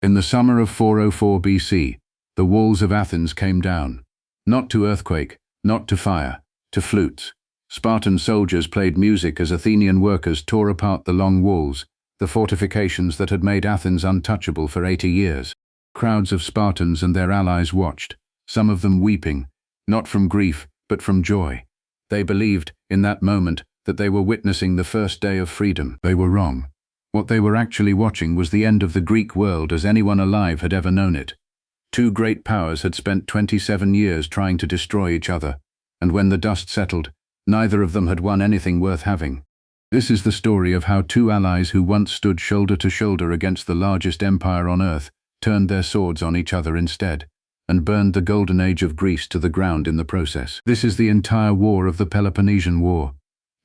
In the summer of 404 BC, the walls of Athens came down. Not to earthquake, not to fire, to flutes. Spartan soldiers played music as Athenian workers tore apart the long walls, the fortifications that had made Athens untouchable for 80 years. Crowds of Spartans and their allies watched, some of them weeping, not from grief, but from joy. They believed, in that moment, that they were witnessing the first day of freedom. They were wrong. What they were actually watching was the end of the Greek world as anyone alive had ever known it. Two great powers had spent 27 years trying to destroy each other, and when the dust settled, neither of them had won anything worth having. This is the story of how two allies who once stood shoulder to shoulder against the largest empire on earth turned their swords on each other instead, and burned the golden age of Greece to the ground in the process. This is the entire war of the Peloponnesian War.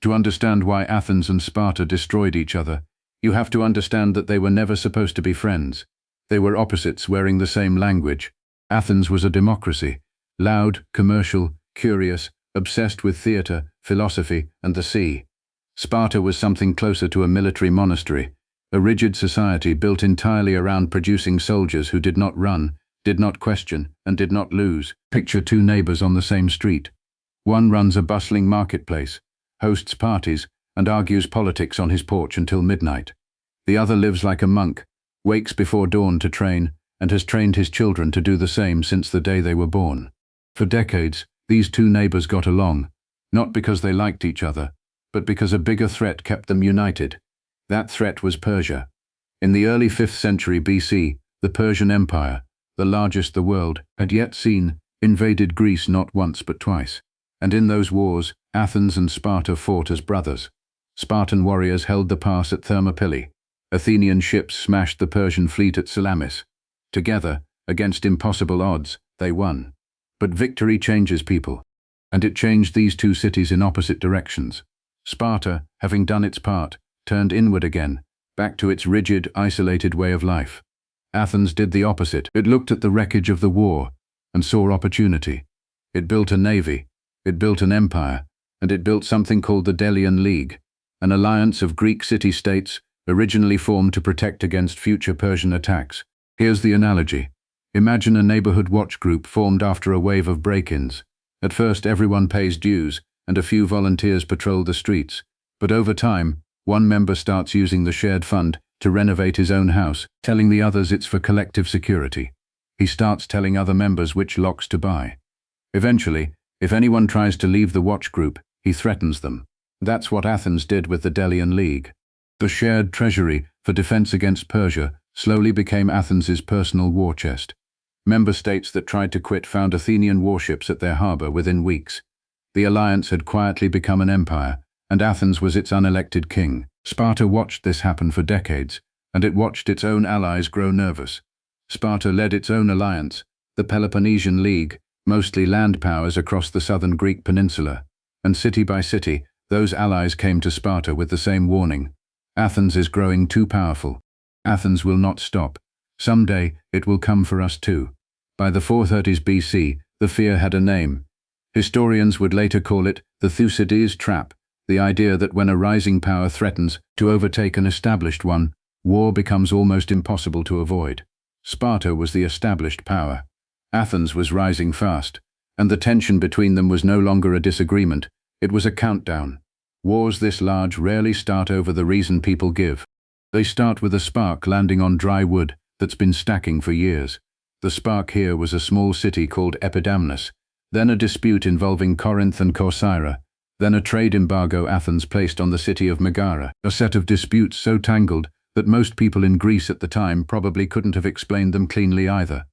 To understand why Athens and Sparta destroyed each other, you have to understand that they were never supposed to be friends. They were opposites wearing the same language. Athens was a democracy, loud, commercial, curious, obsessed with theater, philosophy, and the sea. Sparta was something closer to a military monastery, a rigid society built entirely around producing soldiers who did not run, did not question, and did not lose. Picture two neighbors on the same street. One runs a bustling marketplace, hosts parties, and argues politics on his porch until midnight. The other lives like a monk, wakes before dawn to train, and has trained his children to do the same since the day they were born. For decades, these two neighbors got along, not because they liked each other, but because a bigger threat kept them united. That threat was Persia. In the early 5th century BC, the Persian Empire, the largest the world had yet seen, invaded Greece not once but twice. And in those wars, Athens and Sparta fought as brothers. Spartan warriors held the pass at Thermopylae. Athenian ships smashed the Persian fleet at Salamis. Together, against impossible odds, they won. But victory changes people. And it changed these two cities in opposite directions. Sparta, having done its part, turned inward again, back to its rigid, isolated way of life. Athens did the opposite. It looked at the wreckage of the war and saw opportunity. It built a navy, it built an empire, and it built something called the Delian League, an alliance of Greek city-states originally formed to protect against future Persian attacks. Here's the analogy. Imagine a neighborhood watch group formed after a wave of break-ins. At first everyone pays dues, and a few volunteers patrol the streets. But over time, one member starts using the shared fund to renovate his own house, telling the others it's for collective security. He starts telling other members which locks to buy. Eventually, if anyone tries to leave the watch group, he threatens them. That's what Athens did with the Delian League. The shared treasury for defense against Persia slowly became Athens's personal war chest. Member states that tried to quit found Athenian warships at their harbor within weeks. The alliance had quietly become an empire, and Athens was its unelected king. Sparta watched this happen for decades, and it watched its own allies grow nervous. Sparta led its own alliance, the Peloponnesian League, mostly land powers across the southern Greek peninsula, and city by city, those allies came to Sparta with the same warning. Athens is growing too powerful. Athens will not stop. Someday, it will come for us too. By the 430s BC, the fear had a name. Historians would later call it the Thucydides trap, the idea that when a rising power threatens to overtake an established one, war becomes almost impossible to avoid. Sparta was the established power. Athens was rising fast, and the tension between them was no longer a disagreement, it was a countdown. Wars this large rarely start over the reason people give. They start with a spark landing on dry wood that's been stacking for years. The spark here was a small city called Epidamnus, then a dispute involving Corinth and Corcyra, then a trade embargo Athens placed on the city of Megara, a set of disputes so tangled that most people in Greece at the time probably couldn't have explained them cleanly either.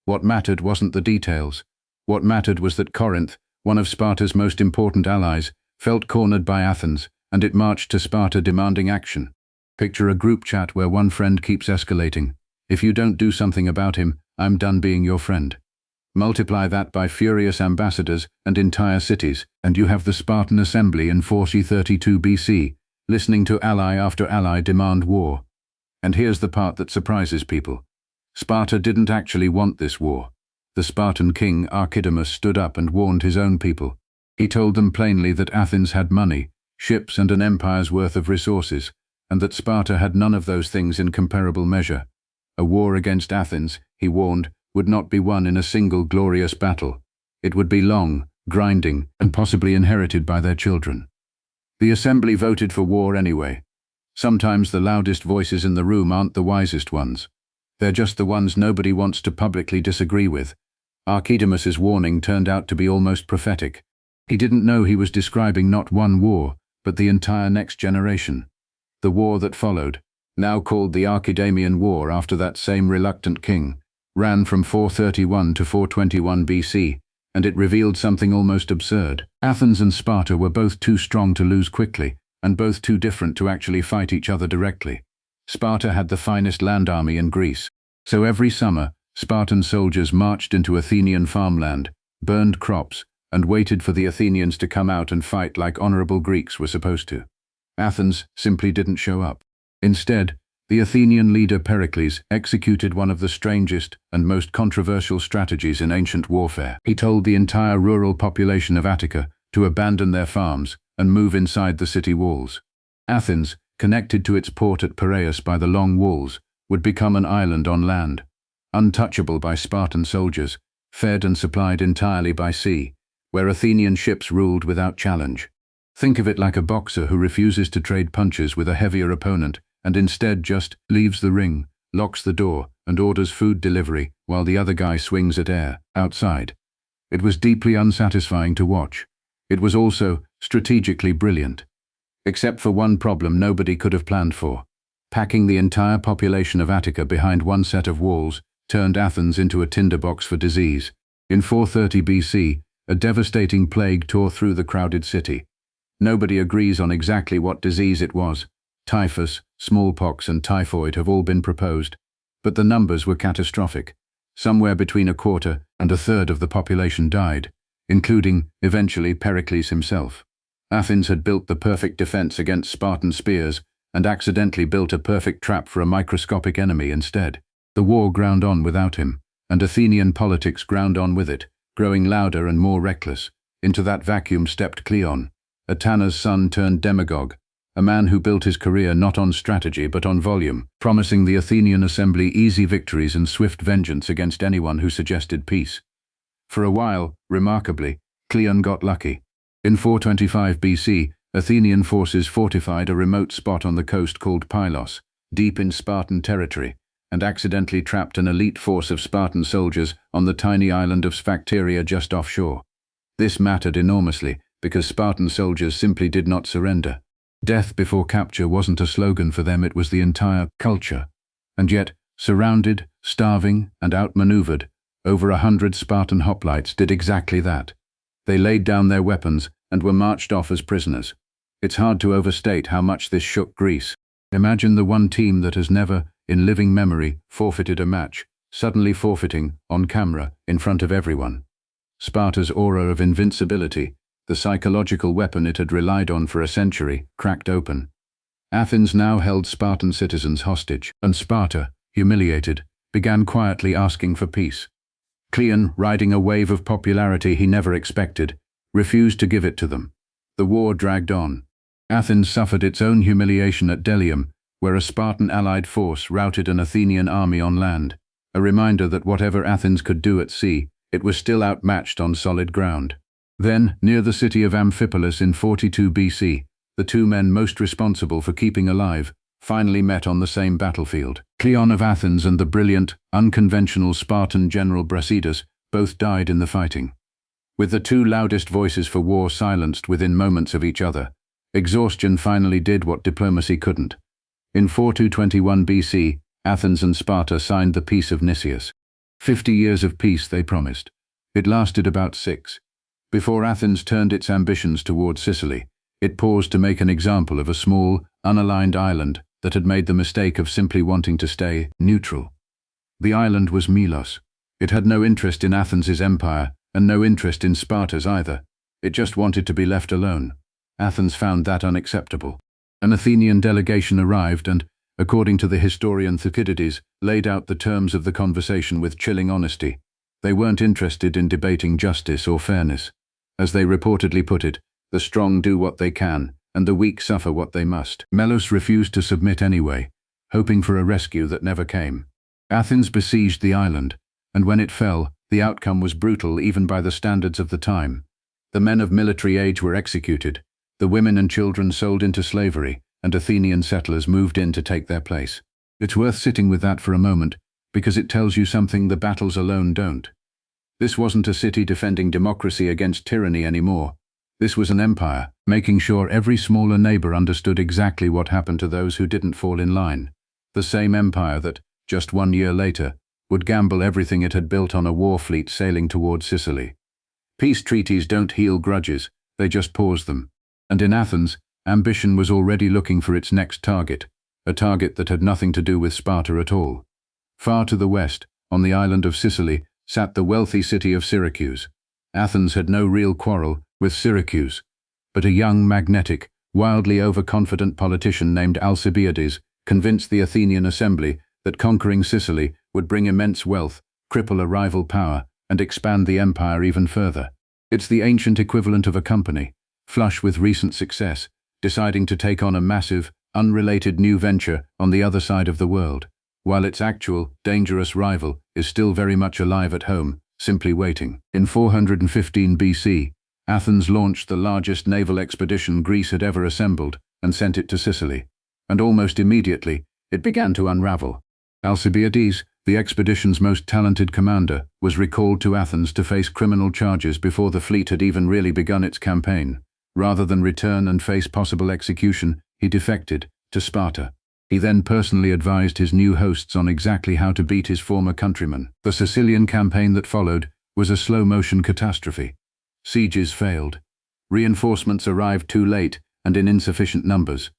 What mattered wasn't the details. What mattered was that Corinth, one of Sparta's most important allies, felt cornered by Athens, and it marched to Sparta demanding action. Picture a group chat where one friend keeps escalating. If you don't do something about him, I'm done being your friend. Multiply that by furious ambassadors and entire cities, and you have the Spartan assembly in 432 BC, listening to ally after ally demand war. And here's the part that surprises people. Sparta didn't actually want this war. The Spartan king Archidamus stood up and warned his own people. He told them plainly that Athens had money, ships and an empire's worth of resources, and that Sparta had none of those things in comparable measure. A war against Athens, he warned, would not be won in a single glorious battle. It would be long, grinding, and possibly inherited by their children. The assembly voted for war anyway. Sometimes the loudest voices in the room aren't the wisest ones. They're just the ones nobody wants to publicly disagree with. Archidamus's warning turned out to be almost prophetic. He didn't know he was describing not one war, but the entire next generation. The war that followed, now called the Peloponnesian War after that same reluctant king, ran from 431 to 421 BC, and it revealed something almost absurd. Athens and Sparta were both too strong to lose quickly, and both too different to actually fight each other directly. Sparta had the finest land army in Greece, so every summer, Spartan soldiers marched into Athenian farmland, burned crops, and waited for the Athenians to come out and fight like honorable Greeks were supposed to. Athens simply didn't show up. Instead, the Athenian leader Pericles executed one of the strangest and most controversial strategies in ancient warfare. He told the entire rural population of Attica to abandon their farms and move inside the city walls. Athens, connected to its port at Piraeus by the long walls, would become an island on land, untouchable by Spartan soldiers, fed and supplied entirely by sea, where Athenian ships ruled without challenge. Think of it like a boxer who refuses to trade punches with a heavier opponent and instead just leaves the ring, locks the door, and orders food delivery while the other guy swings at air outside. It was deeply unsatisfying to watch. It was also strategically brilliant. Except for one problem nobody could have planned for. Packing the entire population of Attica behind one set of walls turned Athens into a tinderbox for disease. In 430 BC, a devastating plague tore through the crowded city. Nobody agrees on exactly what disease it was. Typhus, smallpox, and typhoid have all been proposed, but the numbers were catastrophic. Somewhere between a quarter and a third of the population died, including, eventually, Pericles himself. Athens had built the perfect defense against Spartan spears and accidentally built a perfect trap for a microscopic enemy instead. The war ground on without him, and Athenian politics ground on with it, growing louder and more reckless. Into that vacuum stepped Cleon, Atana's son turned demagogue, a man who built his career not on strategy but on volume, promising the Athenian assembly easy victories and swift vengeance against anyone who suggested peace. For a while, remarkably, Cleon got lucky. In 425 BC, Athenian forces fortified a remote spot on the coast called Pylos, deep in Spartan territory, and accidentally trapped an elite force of Spartan soldiers on the tiny island of Sphacteria just offshore. This mattered enormously, because Spartan soldiers simply did not surrender. Death before capture wasn't a slogan for them, it was the entire culture. And yet, surrounded, starving, and outmaneuvered, over 100 Spartan hoplites did exactly that. They laid down their weapons and were marched off as prisoners. It's hard to overstate how much this shook Greece. Imagine the one team that has never, in living memory, forfeited a match, suddenly forfeiting, on camera, in front of everyone. Sparta's aura of invincibility, the psychological weapon it had relied on for a century, cracked open. Athens now held Spartan citizens hostage, and Sparta, humiliated, began quietly asking for peace. Cleon, riding a wave of popularity he never expected, refused to give it to them. The war dragged on. Athens suffered its own humiliation at Delium, where a Spartan allied force routed an Athenian army on land, a reminder that whatever Athens could do at sea, it was still outmatched on solid ground. Then, near the city of Amphipolis in 42 BC, the two men most responsible for keeping alive finally met on the same battlefield. Cleon of Athens and the brilliant, unconventional Spartan general Brasidas both died in the fighting. With the two loudest voices for war silenced within moments of each other, exhaustion finally did what diplomacy couldn't. In 4221 BC, Athens and Sparta signed the Peace of Nicias. 50 years of peace, they promised. It lasted about 6. Before Athens turned its ambitions toward Sicily, it paused to make an example of a small, unaligned island that had made the mistake of simply wanting to stay neutral. The island was Milos. It had no interest in Athens's empire, and no interest in Sparta's either. It just wanted to be left alone. Athens found that unacceptable. An Athenian delegation arrived and, according to the historian Thucydides, laid out the terms of the conversation with chilling honesty. They weren't interested in debating justice or fairness. As they reportedly put it, the strong do what they can, and the weak suffer what they must. Melos refused to submit anyway, hoping for a rescue that never came. Athens besieged the island, and when it fell, the outcome was brutal even by the standards of the time. The men of military age were executed, the women and children sold into slavery, and Athenian settlers moved in to take their place. It's worth sitting with that for a moment, because it tells you something the battles alone don't. This wasn't a city defending democracy against tyranny anymore. This was an empire, making sure every smaller neighbor understood exactly what happened to those who didn't fall in line. The same empire that, just 1 year later, would gamble everything it had built on a war fleet sailing towards Sicily. Peace treaties don't heal grudges, they just pause them. And in Athens, ambition was already looking for its next target, a target that had nothing to do with Sparta at all. Far to the west, on the island of Sicily, sat the wealthy city of Syracuse. Athens had no real quarrel with Syracuse, but a young, magnetic, wildly overconfident politician named Alcibiades convinced the Athenian assembly that conquering Sicily would bring immense wealth, cripple a rival power, and expand the empire even further. It's the ancient equivalent of a company, flush with recent success, deciding to take on a massive, unrelated new venture on the other side of the world, while its actual, dangerous rival is still very much alive at home, simply waiting. In 415 BC, Athens launched the largest naval expedition Greece had ever assembled and sent it to Sicily. And almost immediately, it began to unravel. Alcibiades, the expedition's most talented commander, was recalled to Athens to face criminal charges before the fleet had even really begun its campaign. Rather than return and face possible execution, he defected to Sparta. He then personally advised his new hosts on exactly how to beat his former countrymen. The Sicilian campaign that followed was a slow-motion catastrophe. Sieges failed. Reinforcements arrived too late and in insufficient numbers.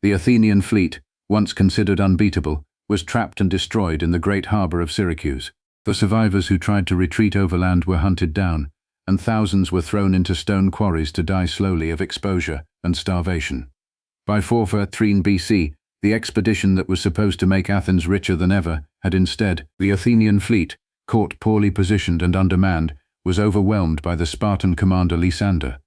The Athenian fleet, once considered unbeatable, was trapped and destroyed in the great harbor of Syracuse. The survivors who tried to retreat overland were hunted down, and thousands were thrown into stone quarries to die slowly of exposure and starvation. By 413 BC, the expedition that was supposed to make Athens richer than ever had instead. The Athenian fleet, caught poorly positioned and undermanned, was overwhelmed by the Spartan commander Lysander.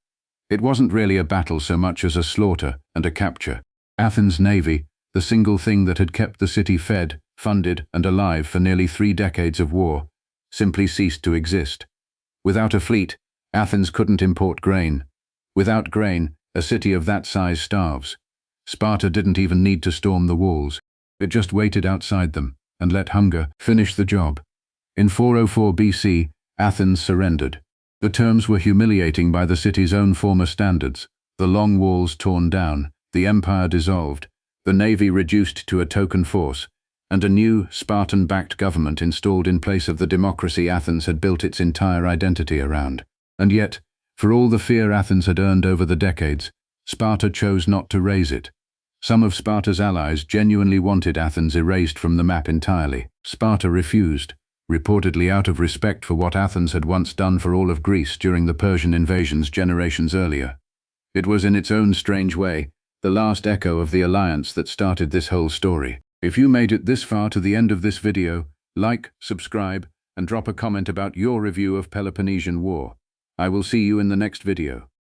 It wasn't really a battle so much as a slaughter and a capture. Athens' navy, the single thing that had kept the city fed, funded, and alive for nearly 3 decades of war, simply ceased to exist. Without a fleet, Athens couldn't import grain. Without grain, a city of that size starves. Sparta didn't even need to storm the walls. It just waited outside them and let hunger finish the job. In 404 BC, Athens surrendered. The terms were humiliating by the city's own former standards. The long walls torn down, the empire dissolved, the navy reduced to a token force, and a new, Spartan-backed government installed in place of the democracy Athens had built its entire identity around. And yet, for all the fear Athens had earned over the decades, Sparta chose not to raise it. Some of Sparta's allies genuinely wanted Athens erased from the map entirely. Sparta refused, reportedly out of respect for what Athens had once done for all of Greece during the Persian invasions generations earlier. It was in its own strange way the last echo of the alliance that started this whole story. If you made it this far to the end of this video, like, subscribe, and drop a comment about your review of Peloponnesian War. I will see you in the next video.